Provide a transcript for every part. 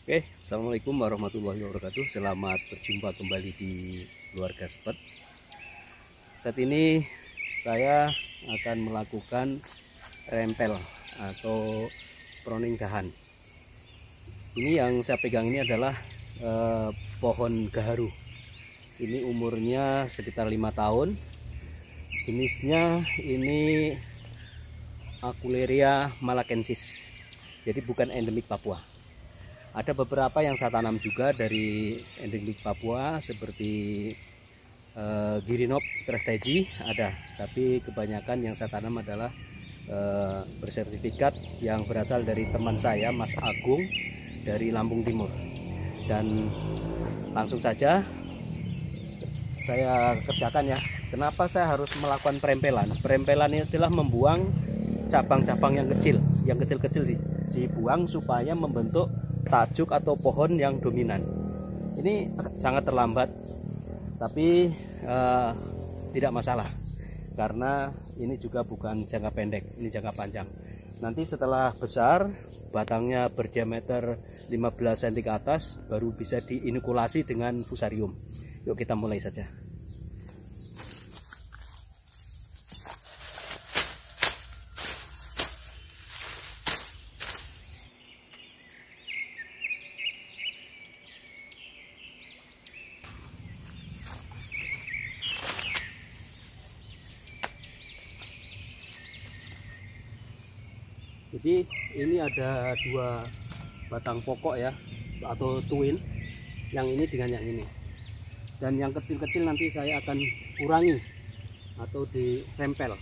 Oke, assalamualaikum warahmatullahi wabarakatuh. Selamat berjumpa kembali di keluarga Sepet. Saat ini saya akan melakukan rempel atau pruning dahan. Ini yang saya pegang ini adalah pohon gaharu. Ini umurnya sekitar 5 tahun. Jenisnya ini Aculeria malakensis. Jadi bukan endemik Papua. Ada beberapa yang saya tanam juga dari endemik Papua seperti Girinop Tresteji ada, tapi kebanyakan yang saya tanam adalah bersertifikat yang berasal dari teman saya Mas Agung dari Lampung Timur. Dan langsung saja saya kerjakan ya. Kenapa saya harus melakukan perempelan? Perempelan ini adalah membuang cabang-cabang yang kecil-kecil dibuang supaya membentuk tajuk atau pohon yang dominan. Ini sangat terlambat, tapi tidak masalah karena ini juga bukan jangka pendek, ini jangka panjang. Nanti setelah besar, batangnya berdiameter 15 cm ke atas, baru bisa diinokulasi dengan fusarium. Yuk kita mulai saja. Jadi ini ada 2 batang pokok ya, atau twin, yang ini dengan yang ini. Dan yang kecil-kecil nanti saya akan kurangi atau dirempel.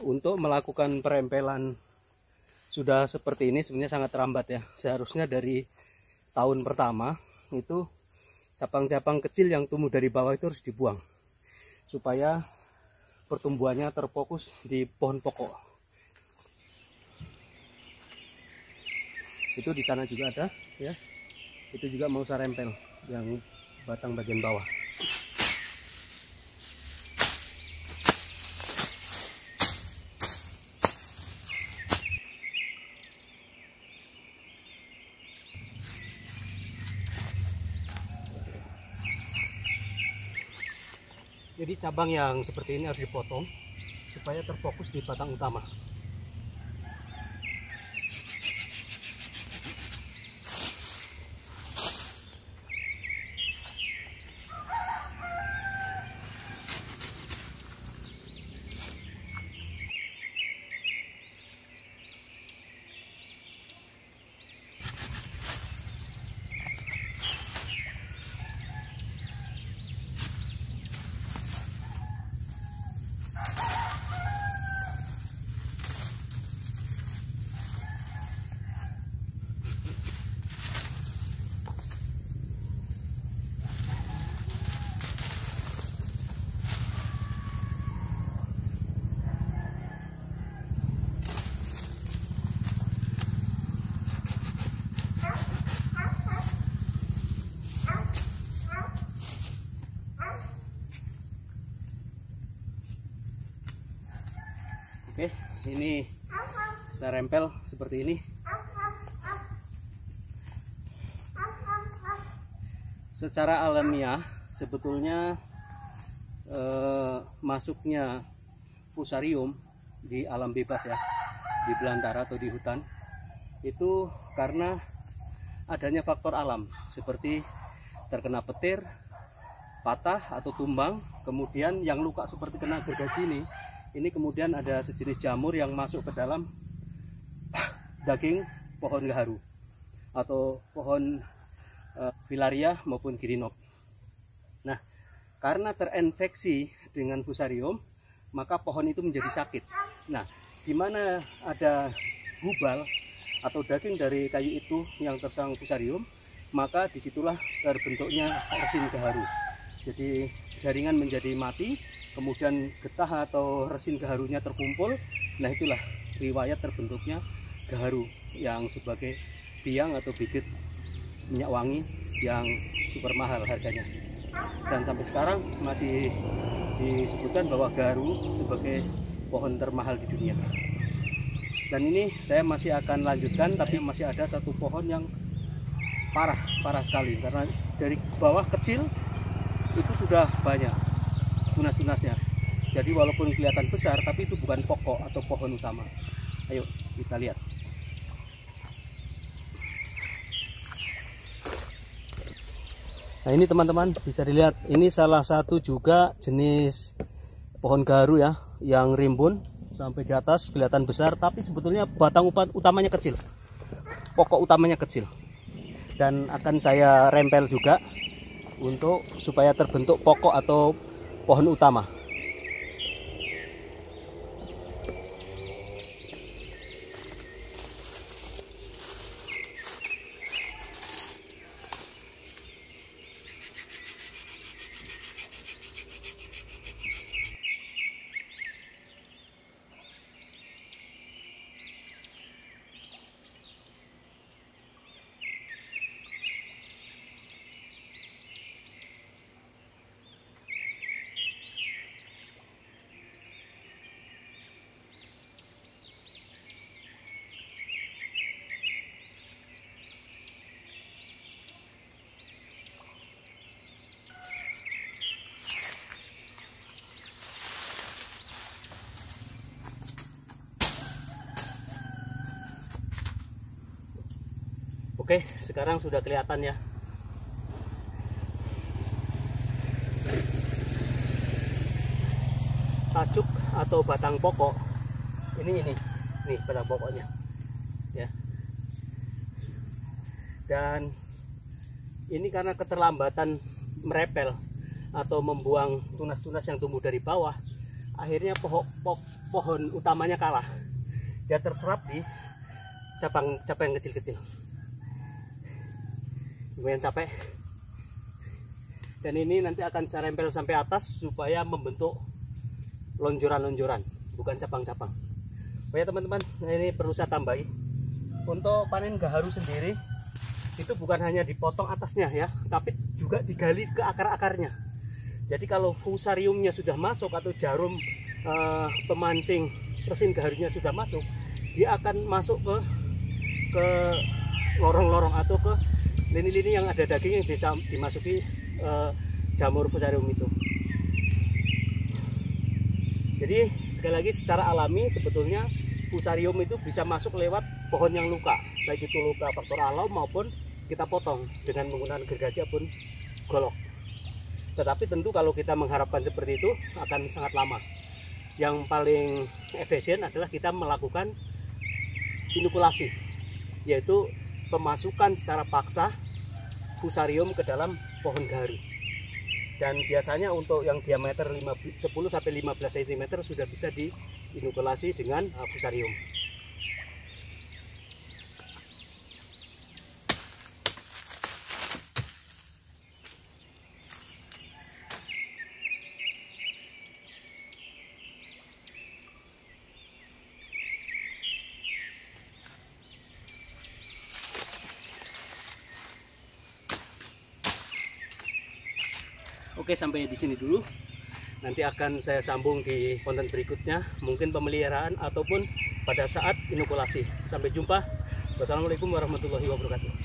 Untuk melakukan perempelan sudah seperti ini sebenarnya sangat terlambat ya. Seharusnya dari tahun pertama itu cabang-cabang kecil yang tumbuh dari bawah itu harus dibuang supaya pertumbuhannya terfokus di pohon pokok. Itu di sana juga ada ya. Itu juga mau saya rempel yang batang bagian bawah. Jadi cabang yang seperti ini harus dipotong supaya terfokus di batang utama. Oke, ini saya rempel seperti ini. Secara alamiah sebetulnya masuknya fusarium di alam bebas ya, di belantara atau di hutan, itu karena adanya faktor alam seperti terkena petir, patah atau tumbang, kemudian yang luka seperti kena gergaji ini kemudian ada sejenis jamur yang masuk ke dalam daging pohon gaharu atau pohon filaria maupun girinop. Nah, karena terinfeksi dengan fusarium, maka pohon itu menjadi sakit. Nah, di mana ada gubal atau daging dari kayu itu yang tersangkut fusarium, maka disitulah terbentuknya resin gaharu. Jadi jaringan menjadi mati, kemudian getah atau resin gaharunya terkumpul. Nah, itulah riwayat terbentuknya gaharu yang sebagai biang atau bibit minyak wangi yang super mahal harganya. Dan sampai sekarang masih disebutkan bahwa gaharu sebagai pohon termahal di dunia. Dan ini saya masih akan lanjutkan, tapi masih ada satu pohon yang parah sekali, karena dari bawah kecil itu sudah banyak tunas-tunasnya. Jadi walaupun kelihatan besar, tapi itu bukan pokok atau pohon utama. Ayo kita lihat. Nah, ini teman-teman bisa dilihat, ini salah satu juga jenis pohon gaharu ya, yang rimbun sampai di atas kelihatan besar, tapi sebetulnya batang utamanya kecil, pokok utamanya kecil. Dan akan saya rempel juga untuk supaya terbentuk pokok atau pohon utama. Oke, sekarang sudah kelihatan ya. Tajuk atau batang pokok. Ini batang pokoknya. Ya. Dan ini karena keterlambatan merepel atau membuang tunas-tunas yang tumbuh dari bawah, akhirnya pohon utamanya kalah. Dia terserap di cabang kecil-kecil. Lumayan capek. Dan ini nanti akan saya rempel sampai atas supaya membentuk lonjoran-lonjoran, bukan cabang-cabang. Oh ya teman-teman, nah ini perlu saya tambahi, untuk panen gaharu sendiri itu bukan hanya dipotong atasnya ya, tapi juga digali ke akar-akarnya. Jadi kalau fusariumnya sudah masuk atau jarum pemancing resin gaharunya sudah masuk, dia akan masuk ke lorong-lorong atau ke lini-lini yang ada daging yang dimasuki jamur fusarium itu. Jadi sekali lagi secara alami sebetulnya fusarium itu bisa masuk lewat pohon yang luka, baik itu luka faktor alam maupun kita potong dengan menggunakan gergaji ataupun golok. Tetapi tentu kalau kita mengharapkan seperti itu akan sangat lama. Yang paling efisien adalah kita melakukan inokulasi, yaitu pemasukan secara paksa fusarium ke dalam pohon gaharu. Dan biasanya untuk yang diameter 10-15 cm sudah bisa diinokulasi dengan fusarium. Oke, sampai di sini dulu. Nanti akan saya sambung di konten berikutnya, mungkin pemeliharaan ataupun pada saat inokulasi. Sampai jumpa. Wassalamualaikum warahmatullahi wabarakatuh.